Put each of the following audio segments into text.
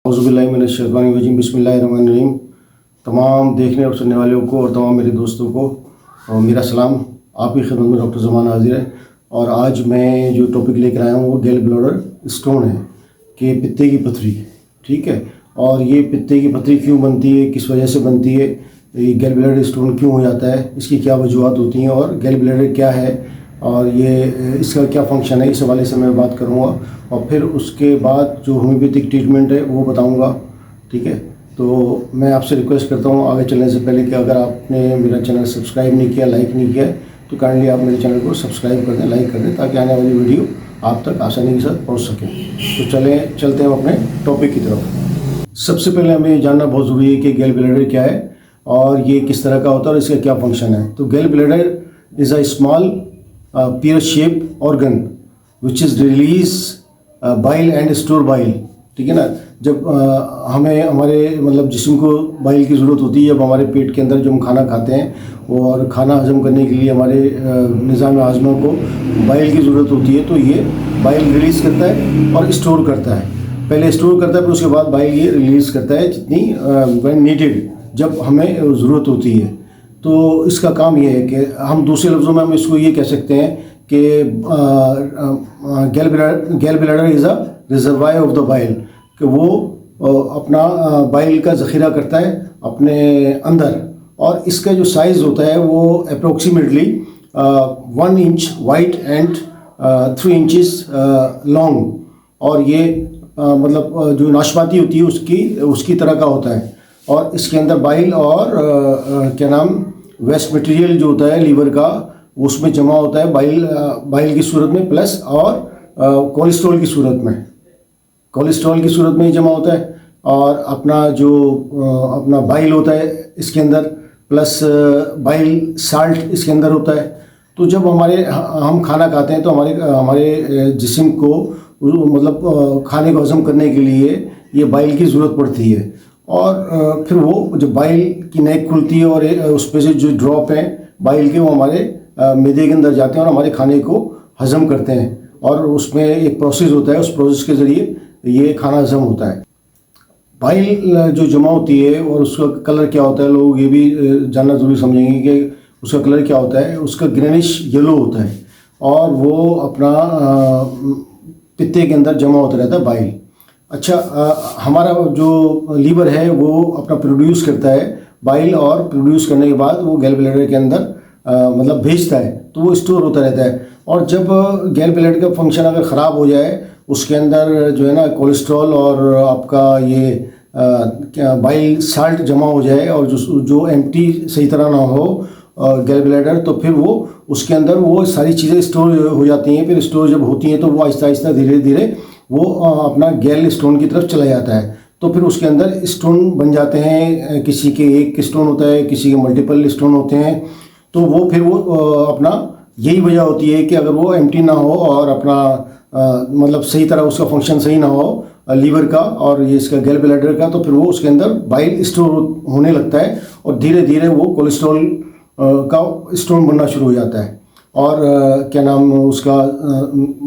औज़ुबिल्लाहिमिनश्शैतानिर्रजीम बिस्मिल्लाहिर्रहमानिर्रहीम। तमाम देखने और सुनने वालों को और तमाम मेरे दोस्तों को मेरा सलाम। आपकी खिदमत में डॉक्टर ज़मान हाजिर है। और आज मैं जो टॉपिक लेकर आया हूँ वो गैल ब्लैडर स्टोन है कि पित्ते की पथरी। ठीक है, और ये पित्ते की पथरी क्यों बनती है, किस वजह से बनती है, ये गैल ब्लैडर स्टोन क्यों हो जाता है, इसकी क्या वजूहत होती हैं और गैल ब्लैडर क्या है और ये इसका क्या फ़ंक्शन है, इस हवाले से मैं बात करूँगा। और फिर उसके बाद जो होम्योपैथिक ट्रीटमेंट है वो बताऊँगा। ठीक है, तो मैं आपसे रिक्वेस्ट करता हूँ आगे चलने से पहले कि अगर आपने मेरा चैनल सब्सक्राइब नहीं किया, लाइक नहीं किया तो काइंडली आप मेरे चैनल को सब्सक्राइब कर दें, लाइक कर दें, ताकि आने वाली वीडियो आप तक आसानी के साथ पहुँच सकें। तो चलते हैं अपने टॉपिक की तरफ। सबसे पहले हमें ये जानना बहुत ज़रूरी है कि गैल ब्लैडर क्या है और ये किस तरह का होता है और इसका क्या फंक्शन है। तो गैल bladder is a small pear shaped organ which is release bile and store bile। ठीक है ना, जब हमें हमारे मतलब जिस्म को बाइल की ज़रूरत होती है, जब हमारे पेट के अंदर जब हम खाना खाते हैं और खाना हजम करने के लिए हमारे निज़ाम हाज़मा को बाइल की ज़रूरत होती है, तो ये बाइल रिलीज़ करता है और स्टोर करता है। पहले स्टोर करता है, फिर उसके बाद बाइल ये रिलीज़ करता है जितनी व्हेन नीडेड, जब हमें ज़रूरत होती है। तो इसका काम ये है कि हम दूसरे लफ्ज़ों में हम इसको ये कह सकते हैं कि गैल bladder is a reservoir of the bile, कि वो अपना बाइल का ज़ख़ीरा करता है अपने अंदर। और इसका जो साइज़ होता है वो approximately 1 inch wide and 3 inches long. और ये मतलब जो नाशपाती होती है उसकी तरह का होता है। और इसके अंदर बाइल और क्या नाम वेस्ट मटेरियल जो होता है लीवर का, उसमें जमा होता है बाइल की सूरत में, प्लस और कोलेस्ट्रॉल की सूरत में ही जमा होता है। और अपना जो अपना बाइल होता है इसके अंदर, प्लस बाइल साल्ट इसके अंदर होता है। तो जब हम खाना खाते हैं तो हमारे जिस्म को मतलब खाने को हजम करने के लिए ये बाइल की ज़रूरत पड़ती है। और फिर वो जब बाइल की नेक खुलती है और उस पर से जो ड्रॉप हैं बाइल के, वो हमारे मैदे के अंदर जाते हैं और हमारे खाने को हजम करते हैं। और उसमें एक प्रोसेस होता है, उस प्रोसेस के ज़रिए ये खाना हजम होता है। बाइल जो जमा होती है और उसका कलर क्या होता है, लोग ये भी जानना ज़रूरी समझेंगे कि उसका कलर क्या होता है। उसका ग्रीनिश येलो होता है और वो अपना पित्ते के अंदर जमा होता रहता है बाइल। अच्छा, हमारा जो लीवर है वो अपना प्रोड्यूस करता है बाइल, और प्रोड्यूस करने के बाद वो गैल ब्लैडर के अंदर मतलब भेजता है, तो वो स्टोर होता रहता है। और जब गैल ब्लैडर का फंक्शन अगर ख़राब हो जाए, उसके अंदर जो है ना कोलेस्ट्रॉल और आपका ये क्या बाइल साल्ट जमा हो जाए और जो एम्प्टी सही तरह ना हो गैल ब्लैडर, तो फिर वो उसके अंदर वो सारी चीज़ें स्टोर हो जाती हैं। फिर स्टोर जब होती हैं तो वो आहिस्ता आहिस्ता धीरे धीरे वो अपना गैल स्टोन की तरफ चला जाता है। तो फिर उसके अंदर स्टोन बन जाते हैं, किसी के एक स्टोन होता है, किसी के मल्टीपल स्टोन होते हैं। तो वो फिर वो अपना यही वजह होती है कि अगर वो एम्प्टी ना हो और अपना मतलब सही तरह उसका फंक्शन सही ना हो लीवर का और ये इसका गैल ब्लैडर का, तो फिर वो उसके अंदर बाइल स्टोर होने लगता है और धीरे धीरे वो कोलेस्ट्रॉल का स्टोन बनना शुरू हो जाता है। और क्या नाम उसका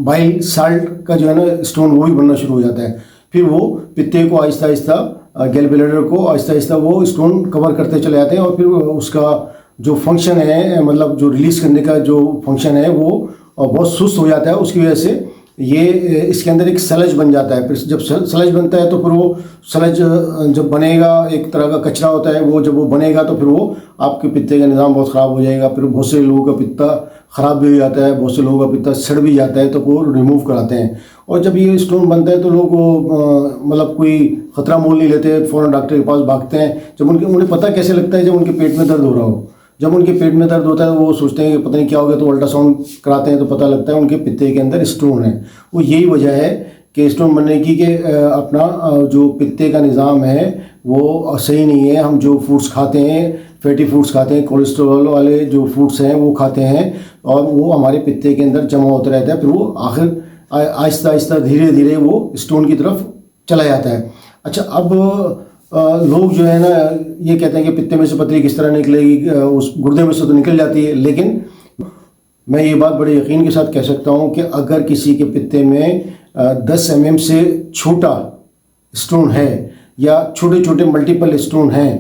बाइल साल्ट का जो है ना स्टोन वो भी बनना शुरू हो जाता है। फिर वो पित्ते को आहिस्ता आहिस्ता गैल ब्लैडर को आहिस्ता आहिस्ता वो स्टोन कवर करते चले जाते हैं। और फिर उसका जो फंक्शन है, मतलब जो रिलीज़ करने का जो फंक्शन है, वो बहुत सुस्त हो जाता है। उसकी वजह से ये इसके अंदर एक सलज बन जाता है। फिर जब सलज बनता है तो फिर वो सलज जब बनेगा, एक तरह का कचरा होता है वो, जब वो बनेगा तो फिर वो आपके पित्ते का निज़ाम बहुत ख़राब हो जाएगा। फिर बहुत से लोगों का पित्ता ख़राब भी हो जाता है, बहुत से लोगों का पित्ता सड़ भी जाता है, तो वो रिमूव कराते हैं। और जब ये स्टोन बनता है तो लोग मतलब कोई ख़तरा मोल नहीं लेते, फ़ौरन डॉक्टर के पास भागते हैं। जब उन्हें पता कैसे लगता है, जब उनके पेट में दर्द हो रहा हो। जब उनके पेट में दर्द होता है तो वो सोचते हैं कि पता नहीं क्या हो गया, तो अल्ट्रासाउंड कराते हैं तो पता लगता है उनके पित्ते के अंदर स्टोन है। वो यही वजह है कि स्टोन बनने की कि अपना जो पित्ते का निज़ाम है वो सही नहीं है। हम जो फूड्स खाते हैं, फैटी फूड्स खाते हैं, कोलेस्ट्रॉल वाले जो फूड्स हैं वो खाते हैं और वो हमारे पित्ते के अंदर जमा होता रहता है। फिर वो आखिर आहिस्ता आहिस्ता धीरे धीरे वो स्टोन की तरफ चला जाता है। अच्छा, अब लोग जो है ना ये कहते हैं कि पित्ते में से पथरी किस तरह निकलेगी, उस गुर्दे में से तो निकल जाती है। लेकिन मैं ये बात बड़े यकीन के साथ कह सकता हूँ कि अगर किसी के पित्ते में 10 mm से छोटा स्टोन है या छोटे छोटे मल्टीपल स्टोन हैं,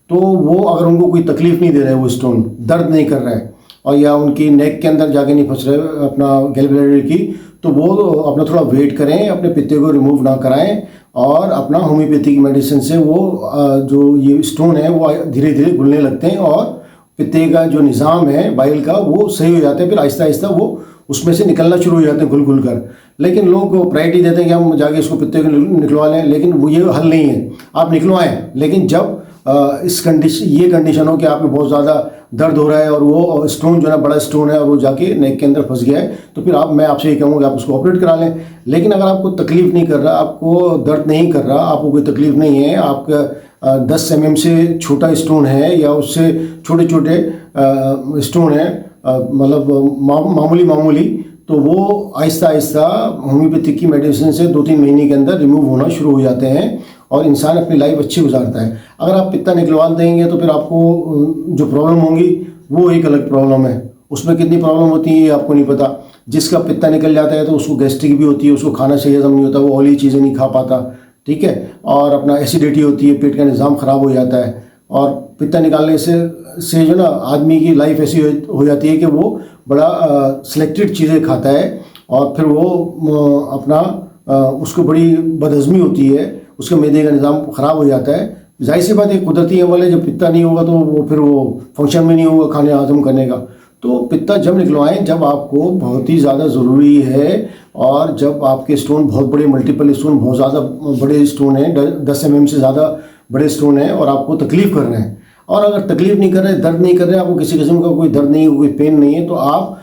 तो वो अगर उनको कोई तकलीफ़ नहीं दे रहा है, वो स्टोन दर्द नहीं कर रहा है और या उनकी नेक के अंदर जाके नहीं फंस रहे अपना गैल ब्लैडर की, तो वो अपना थोड़ा वेट करें, अपने पित्ते को रिमूव ना कराएं और अपना होम्योपैथी की मेडिसिन से वो जो ये स्टोन है वो धीरे धीरे घुलने लगते हैं और पित्ते का जो निज़ाम है बाइल का वो सही हो जाता है। फिर आहिस्ता आहिस्ता वो उसमें से निकलना शुरू हो जाते हैं घुल घुल कर। लेकिन लोग प्रायोरिटी देते हैं कि हम जाके इसको पित्ते को निकलवा लें, लेकिन वो ये हल नहीं है। आप निकलवाएं, लेकिन जब इस कंडीशन हो कि आपको बहुत ज़्यादा दर्द हो रहा है और वो स्टोन जो है बड़ा स्टोन है और वो जाके नेक के अंदर फंस गया है, तो फिर मैं आपसे ये कहूँगा आप उसको ऑपरेट करा लें। लेकिन अगर आपको तकलीफ़ नहीं कर रहा, आपको दर्द नहीं कर रहा, आपको कोई तकलीफ़ नहीं है, आपका 10 mm से छोटा स्टोन है या उससे छोटे छोटे स्टोन है, मतलब मामूली, तो वो आहिस्ता आहिस्ता होम्योपैथिक की मेडिसिन से 2-3 महीने के अंदर रिमूव होना शुरू हो जाते हैं और इंसान अपनी लाइफ अच्छी गुजारता है। अगर आप पित्ता निकलवा देंगे तो फिर आपको जो प्रॉब्लम होंगी वो एक अलग प्रॉब्लम है। उसमें कितनी प्रॉब्लम होती है ये आपको नहीं पता। जिसका पित्ता निकल जाता है तो उसको गैस्ट्रिक भी होती है, उसको खाना सही हजम नहीं होता, वो ऑयली चीज़ें नहीं खा पाता, ठीक है, और अपना एसिडिटी होती है, पेट का निज़ाम ख़राब हो जाता है। और पित्ता निकालने से जो ना आदमी की लाइफ ऐसी हो जाती है कि वो बड़ा सिलेक्टेड चीज़ें खाता है और फिर वो अपना उसको बड़ी बदहज़मी होती है, उसके मैदे का निज़ाम ख़राब हो जाता है। जाहिर सी बात है, कुदरती अमल है, जब पित्ता नहीं होगा तो वो फिर वो फंक्शन में नहीं होगा खाने हजम करने का। तो पित्ता जब निकलवाएं जब आपको बहुत ही ज़्यादा ज़रूरी है और जब आपके स्टोन बहुत बड़े मल्टीपल स्टोन बहुत ज़्यादा बड़े स्टोन हैं, 10 mm से ज़्यादा बड़े स्टोन हैं और आपको तकलीफ़ कर रहे हैं। और अगर तकलीफ़ नहीं कर रहे, दर्द नहीं कर रहे, आपको किसी किस्म का कोई दर्द नहीं है, कोई पेन नहीं है, तो आप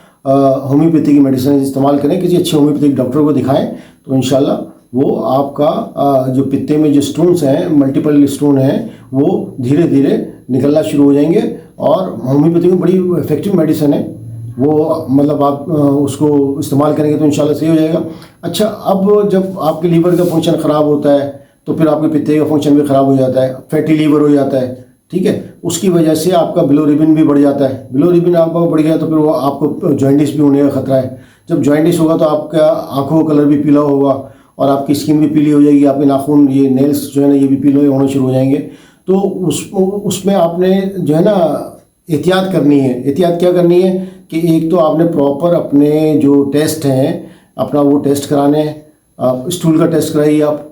होम्योपैथी की मेडिसिन इस्तेमाल करें, किसी अच्छे होम्योपैथिक डॉक्टर को दिखाएं, तो इंशाल्लाह वो आपका जो पित्ते में जो स्टोन्स हैं, मल्टीपल स्टोन हैं, वो धीरे धीरे निकलना शुरू हो जाएंगे। और होम्योपैथी में बड़ी इफेक्टिव मेडिसिन है वो, मतलब आप उसको इस्तेमाल करेंगे तो इंशाल्लाह सही हो जाएगा। अच्छा, अब जब आपके लीवर का फंक्शन ख़राब होता है तो फिर आपके पित्ते का फंक्शन भी ख़राब हो जाता है, फैटी लीवर हो जाता है, ठीक है। उसकी वजह से आपका बिलोरुबिन भी बढ़ जाता है। बिलोरुबिन आपका बढ़ गया तो फिर वो आपको जॉइंटिस भी होने का खतरा है। जब जॉइंटिस होगा तो आपका आँखों का कलर भी पीला होगा और आपकी स्किन भी पीली हो जाएगी, आपके नाखून, ये नेल्स जो है ना, ये भी पीले होने शुरू हो जाएंगे। तो उसमें आपने जो है ना एहतियात करनी है। एहतियात क्या करनी है कि एक तो आपने प्रॉपर अपने जो टेस्ट हैं अपना वो टेस्ट कराने हैं। स्टूल का टेस्ट कराइए आप,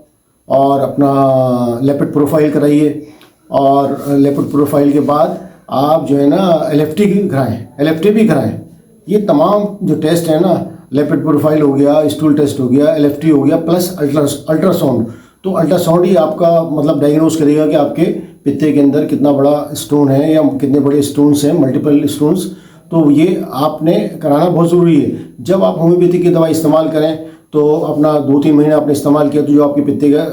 और अपना लिपिड प्रोफाइल कराइए, और लिपिड प्रोफाइल के बाद आप जो है ना LFT कराएँ, LFT भी कराएँ। ये तमाम जो टेस्ट है ना, लिपिड प्रोफाइल हो गया, स्टूल टेस्ट हो गया, LFT हो गया, प्लस अल्ट्रासाउंड। तो अल्ट्रासाउंड ही आपका मतलब डायग्नोस करेगा कि आपके पित्ते के अंदर कितना बड़ा स्टोन है या कितने बड़े स्टोन्स हैं, मल्टीपल स्टोन्स। तो ये आपने कराना बहुत ज़रूरी है। जब आप होम्योपैथी की दवा इस्तेमाल करें तो अपना 2-3 महीने आपने इस्तेमाल किया तो जो आपके पित्ते का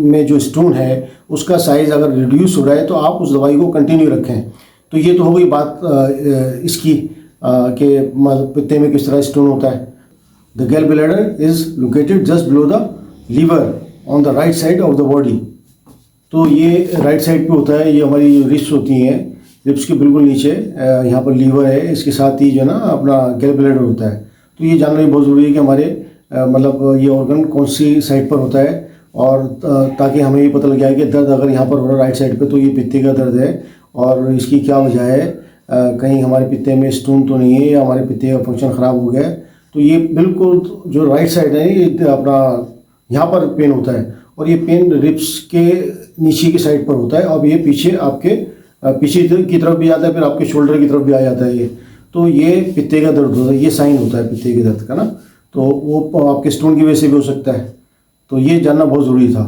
में जो स्टोन है उसका साइज़ अगर रिड्यूस हो रहा है तो आप उस दवाई को कंटिन्यू रखें। तो ये तो हो गई बात इसकी कि पित्ते में किस तरह स्टोन होता है। The gall bladder is located just below the liver on the right side of the body. तो ये राइट साइड पे होता है, ये हमारी रिब्स होती हैं, रिब्स के बिल्कुल नीचे यहाँ पर लीवर है, इसके साथ ही जो है ना अपना गैल ब्लैडर होता है। तो ये जानना भी बहुत ज़रूरी है कि हमारे मतलब ये ऑर्गन कौन सी साइड पर होता है, और ताकि हमें ये पता लग जाए कि दर्द अगर यहाँ पर हो रहा है राइट साइड पे तो ये पित्ते का दर्द है और इसकी क्या वजह है। कहीं हमारे पित्ते में स्टोन तो नहीं है या हमारे पित्ते का फंक्शन ख़राब हो गया है। तो ये बिल्कुल जो राइट साइड है ये अपना यहाँ पर पेन होता है, और ये पेन रिब्स के नीचे की साइड पर होता है। और ये पीछे आपके पीछे की तरफ भी आता है, फिर आपके शोल्डर की तरफ भी आ जाता है ये। तो ये पित्ते का दर्द होता है, ये साइन होता है पित्ते के दर्द का ना। तो वो आपके स्टोन की वजह से भी हो सकता है। तो ये जानना बहुत ज़रूरी था।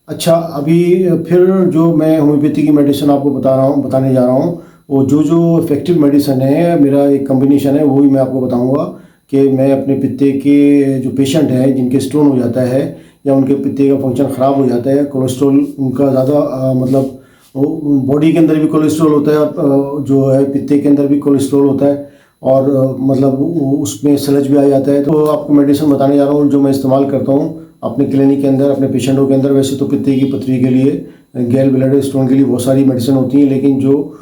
अच्छा, अभी फिर जो मैं होम्योपैथी की मेडिसिन आपको बताने जा रहा हूँ, वो जो इफेक्टिव मेडिसिन है, मेरा एक कम्बिनेशन है, वो भी मैं आपको बताऊँगा कि मैं अपने पित्ते के जो पेशेंट हैं जिनके स्टोन हो जाता है या उनके पित्ते का फंक्शन ख़राब हो जाता है, कोलेस्ट्रॉल उनका ज़्यादा मतलब बॉडी के अंदर भी कोलेस्ट्रॉल होता है, जो है पित्ते के अंदर भी कोलेस्ट्रॉल होता है, और मतलब उसमें सलज भी आ जाता है। तो आपको मेडिसिन बताने जा रहा हूँ जो मैं इस्तेमाल करता हूँ अपने क्लिनिक के अंदर, अपने पेशेंटों के अंदर। वैसे तो पित्ते की पथरी के लिए, गैल ब्लैडर स्टोन के लिए बहुत सारी मेडिसिन होती हैं, लेकिन जो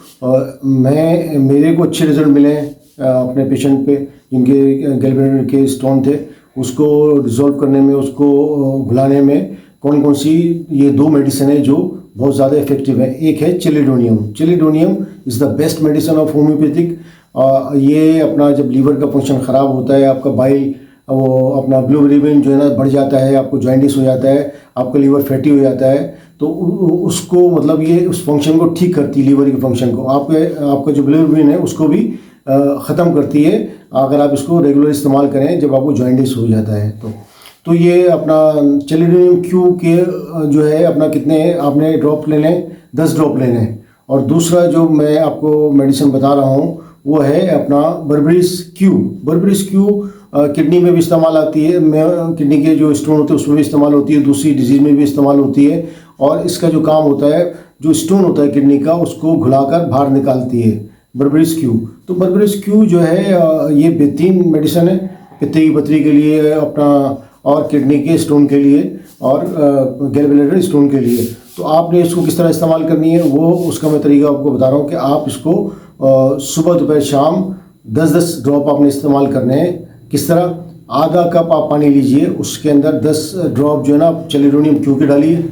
मेरे को अच्छे रिजल्ट मिले हैं अपने पेशेंट पे जिनके गैल ब्लैडर के स्टोन थे, उसको डिज़ोल्व करने में, उसको घुलाने में कौन कौन सी ये 2 मेडिसिन है जो बहुत ज़्यादा इफेक्टिव है। एक है chelidonium. Chelidonium is the best medicine of homeopathic. ये अपना जब लीवर का फंक्शन ख़राब होता है, आपका बाइल वो अपना बिलिरुबिन जो है ना बढ़ जाता है, आपको जॉइंटिस हो जाता है, आपका लीवर फैटी हो जाता है, तो उसको मतलब ये उस फंक्शन को ठीक करती है, लीवर के फंक्शन को। आपका जो बिलिरुबिन है उसको भी ख़त्म करती है अगर आप इसको रेगुलर इस्तेमाल करें जब आपको जॉइंटिस हो जाता है। तो ये अपना चेलिडोनियम क्यू के जो है अपना कितने आपने ड्रॉप लेने, 10 ड्रॉप लेने। और दूसरा जो मैं आपको मेडिसिन बता रहा हूँ वो है अपना बर्बरीज क्यू। बर्बरीज क्यू किडनी में भी इस्तेमाल आती है, किडनी के जो स्टोन होते हैं उसमें भी इस्तेमाल होती है, दूसरी डिजीज़ में भी इस्तेमाल होती है। और इसका जो काम होता है, जो स्टोन होता है किडनी का उसको घुलाकर बाहर निकालती है बर्बरीज क्यू। तो बर्बरीज क्यू जो है ये बेहतरीन मेडिसिन है पित्ते की पथरी के लिए अपना, और किडनी के स्टोन के लिए, और गैल ब्लैडर स्टोन के लिए। तो आपने इसको किस तरह इस्तेमाल करनी है वो उसका मैं तरीका आपको बता रहा हूँ कि आप इसको सुबह दोपहर शाम 10-10 ड्रॉप आपने इस्तेमाल करने हैं। किस तरह? आधा कप आप पानी लीजिए, उसके अंदर 10 ड्रॉप जो है ना चेलिडोनियम क्यू के डालिए,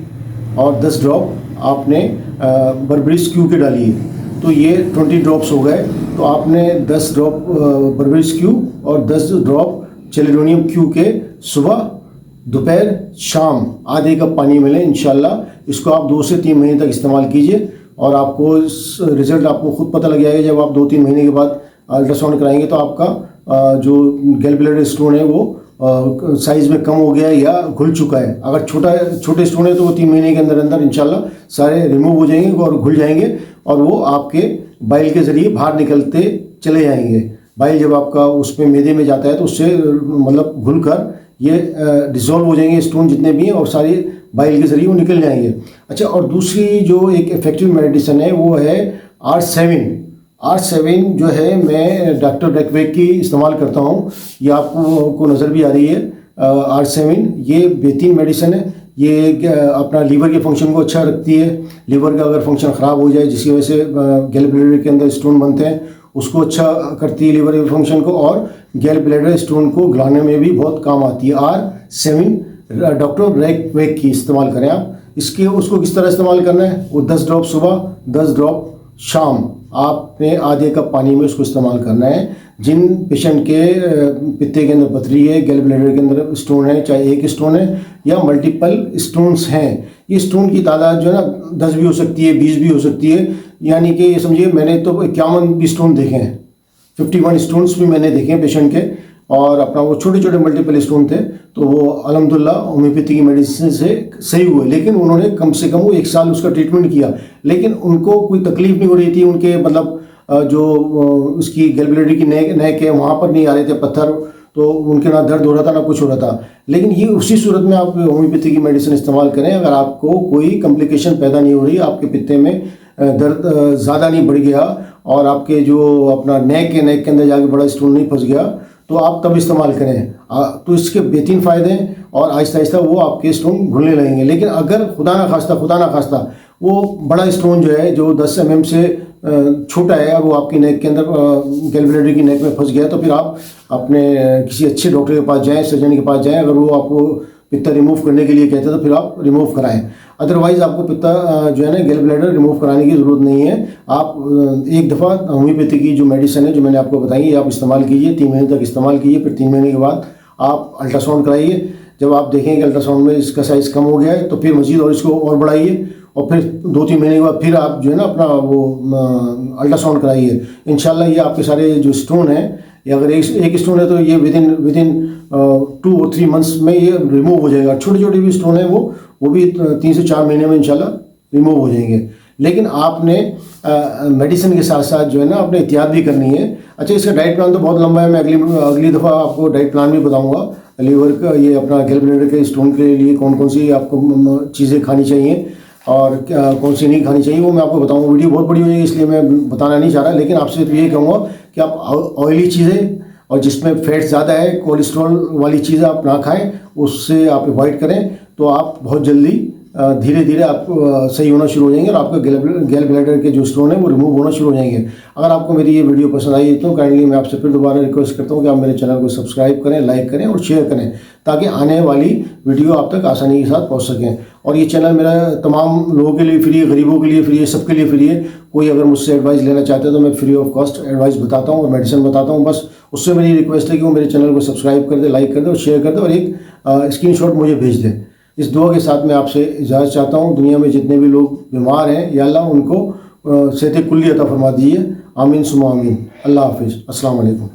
और 10 ड्रॉप आपने बर्बरीज क्यू के डालिए। तो ये 20 ड्रॉप्स हो गए। तो आपने 10 ड्रॉप बर्बरीज क्यू और 10 ड्रॉप चेलिडोनियम क्यू के सुबह दोपहर शाम आधे कप पानी में लें। इंशाल्लाह इसको आप 2 से 3 महीने तक इस्तेमाल कीजिए और आपको रिज़ल्ट आपको खुद पता लग जाएगा। जब आप 2-3 महीने के बाद अल्ट्रासाउंड कराएंगे तो आपका जो गैल ब्लैडर स्टोन है वो साइज़ में कम हो गया है या घुल चुका है। अगर छोटे स्टोन है तो वो 3 महीने के अंदर अंदर इंशाल्लाह सारे रिमूव हो जाएंगे और घुल जाएंगे, और वो आपके बाइल के ज़रिए बाहर निकलते चले जाएंगे। बाइल जब आपका उसमें मैदे में जाता है तो उससे मतलब घुल कर ये डिज़ोल्व हो जाएंगे स्टोन जितने भी हैं, और सारी बाइल के ज़रिए वो निकल जाएंगे। अच्छा, और दूसरी जो एक इफेक्टिव मेडिसिन है वो है R7। R7 जो है मैं डॉक्टर रेकवेक की इस्तेमाल करता हूँ, ये आपको नज़र भी आ रही है। R7 ये बेहतरीन मेडिसिन है। ये अपना लीवर के फंक्शन को अच्छा रखती है। लीवर का अगर फंक्शन ख़राब हो जाए जिसकी वजह से गैल ब्लैडर के अंदर स्टोन बनते हैं उसको अच्छा करती है लीवर के फंक्शन को, और गैल ब्लैडर स्टोन को गलाने में भी बहुत काम आती है। R7 डॉक्टर रेकवेक की इस्तेमाल करें आप। उसको किस तरह इस्तेमाल करना है? वो 10 ड्रॉप सुबह, 10 ड्रॉप शाम आपने आधे कप पानी में उसको इस्तेमाल करना है। जिन पेशेंट के पित्ते के अंदर पथरी है, गैल ब्लैडर के अंदर स्टोन है, चाहे एक स्टोन है या मल्टीपल स्टोन्स हैं, ये स्टोन की तादाद जो है ना 10 भी हो सकती है, 20 भी हो सकती है। यानी कि ये समझिए मैंने तो 51 भी स्टोन देखे हैं, 51 स्टोन्स भी मैंने देखे हैं पेशेंट के, और अपना वो छोटे छोटे मल्टीपल स्टोन थे। तो वो अल्हम्दुलिल्लाह होम्योपैथी की मेडिसिन से सही हुए, लेकिन उन्होंने कम से कम वो 1 साल उसका ट्रीटमेंट किया, लेकिन उनको कोई तकलीफ नहीं हो रही थी। उनके मतलब जो उसकी गैल ब्लैडर की नेक है वहाँ पर नहीं आ रहे थे पत्थर, तो उनके ना दर्द हो रहा था ना कुछ हो रहा था। लेकिन ये उसी सूरत में आप होम्योपैथी की मेडिसिन इस्तेमाल करें अगर आपको कोई कॉम्प्लिकेशन पैदा नहीं हो रही, आपके पित्ते में दर्द ज़्यादा नहीं बढ़ गया, और आपके जो अपना नेक के अंदर जाके बड़ा स्टोन नहीं फंस गया, तो आप तब इस्तेमाल करें। तो इसके बेहतरीन फ़ायदे हैं, और आहिस्ता आहिस्ता वो आपके स्टोन घुलने लगेंगे। लेकिन अगर खुदा ना खास्ता वो बड़ा स्टोन जो है जो 10 mm से छोटा है और वो आपकी नेक के अंदर गैल ब्लैडर की नेक में फंस गया, तो फिर आप अपने किसी अच्छे डॉक्टर के पास जाएं, सर्जन के पास जाएं। अगर वो आपको पित्ता रिमूव करने के लिए कहते हैं तो फिर आप रिमूव कराएं। अदरवाइज़ आपको पित्ता जो है ना गैल ब्लैडर रिमूव कराने की ज़रूरत नहीं है। आप एक दफ़ा होम्योपैथी की जो मेडिसिन है जो मैंने आपको बताई ये आप इस्तेमाल कीजिए, 3 महीने तक इस्तेमाल कीजिए। फिर 3 महीने के बाद आप अल्ट्रासाउंड कराइए। जब आप देखें कि अल्ट्रासाउंड में इसका साइज़ कम हो गया है तो फिर मज़ीद और इसको और बढ़ाइए, और फिर 2-3 महीने के बाद फिर आप जो है ना अपना वो अल्ट्रासाउंड कराइए। इंशाल्लाह ये आपके सारे जो स्टोन हैं, या अगर एक स्टोन है तो ये विदिन 2 और 3 मंथ्स में ये रिमूव हो जाएगा। छोटे छोटे भी स्टोन है वो भी 3 से 4 महीने में इंशाल्लाह रिमूव हो जाएंगे। लेकिन आपने मेडिसिन के साथ साथ जो है ना अपने एहतियात भी करनी है। अच्छा, इसका डाइट प्लान तो बहुत लंबा है, मैं अगली दफ़ा आपको डाइट प्लान भी बताऊँगा। लीवर का ये अपना गैल ब्लैडर के स्टोन के लिए कौन कौन सी आपको चीज़ें खानी चाहिए और कौन सी नहीं खानी चाहिए वो मैं आपको बताऊंगा। वीडियो बहुत बड़ी हो जाएगी इसलिए मैं बताना नहीं चाह रहा, लेकिन आपसे तो ये कहूँगा कि आप ऑयली चीज़ें और जिसमें फैट ज़्यादा है, कोलेस्ट्रॉल वाली चीज़ें आप ना खाएं, उससे आप अवॉइड करें, तो आप बहुत जल्दी धीरे धीरे आप सही होना शुरू हो जाएंगे और आपका गैल ब्लैडर के जो स्टोन है वो रिमूव होना शुरू हो जाएंगे। अगर आपको मेरी ये वीडियो पसंद आई तो काइंडली मैं आपसे फिर दोबारा रिक्वेस्ट करता हूँ कि आप मेरे चैनल को सब्सक्राइब करें, लाइक करें और शेयर करें, ताकि आने वाली वीडियो आप तक आसानी के साथ पहुँच सकें। और ये चैनल मेरा तमाम लोगों के लिए फ्री है, गरीबों के लिए फ्री है, सबके लिए फ्री है। कोई अगर मुझसे एडवाइस लेना चाहते हैं तो मैं फ्री ऑफ कॉस्ट एडवाइस बताता हूँ और मेडिसिन बताता हूँ। बस उससे मेरी रिक्वेस्ट है कि वो मेरे चैनल को सब्सक्राइब कर दे, लाइक कर दे और शेयर कर दे और एक स्क्रीनशॉट मुझे भेज दे। इस दुआ के साथ मैं आपसे इजाज़त चाहता हूँ। दुनिया में जितने भी लोग बीमार हैं या अल्लाह उनको सेहत कुल्ली अता फरमा दीजिए। आमीन सुमा आमीन। अल्लाह हाफिज़। अस्सलाम वालेकुम।